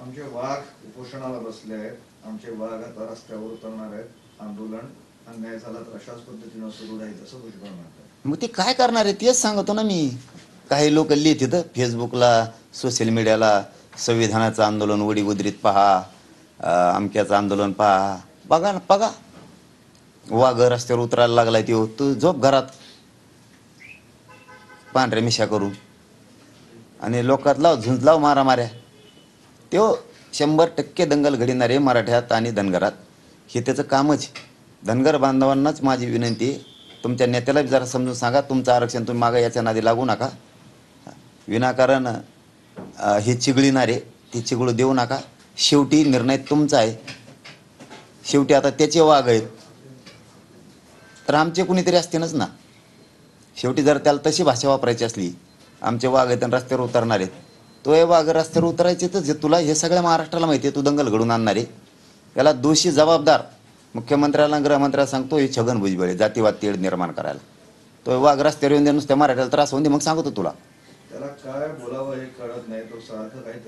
आमचे वाघ उपोषणाला बसले आहेत. आमचे वाघ आता रस्त्यावर उतरणार आहेत. आंदोलन अन्याय झाला तर अशाच पद्धतीनं सुरू राहील असं भुजबळ म्हणतात. मग ते काय करणार आहे तेच सांगतो ना मी. काही लोक लिहितात फेसबुकला, सोशल मीडियाला, संविधानाचं आंदोलन वडीवद्रीत पहा, अमक्याचं आंदोलन पहा. बघा ना, बघा वाघ रस्त्यावर उतरायला लागलाय. तू झोप घरात पांढऱ्या मिशा करून आणि लोकात लाव झुंज लाव मारामाऱ्या. तो 100% दंगल घडविणारे मराठ्यात आणि धनगरात, हे त्याचं कामच. धनगर बांधवांनाच माझी विनंती आहे, तुमच्या नेत्याला जरा समजून सांगा, तुमचं आरक्षण तुम्ही मागा, याच्या नादी लागू नका. विनाकारण हे चिघळणारे ते चिघळू देऊ नका. शेवटी निर्णय तुमचा आहे. शेवटी आता त्याचे वाघ आहेत तर आमचे कुणीतरी असतीलच ना. शेवटी जर त्याला तशी भाषा वापरायची असली, आमचे वाघ आहेत आणि रस्त्यावर उतरणार आहेत, तो हे वाघ रस्त्यावर उतरायचे तर तुला हे सगळ्या महाराष्ट्राला माहिती आहे. तू दंगल घडून आणणार आहे, याला दोषी जबाबदार मुख्यमंत्र्याला गृहमंत्र्याला सांगतो हे छगन भुजबळ आहे, जातीवाद तेढ निर्माण करायला. तो वाघ रस्त्यावर येऊन दे, नुसत्या मराठ्याला त्रास होऊन दे, मग सांगतो तुला. त्याला काय बोलावं हे कळत नाही. तो सारखं काही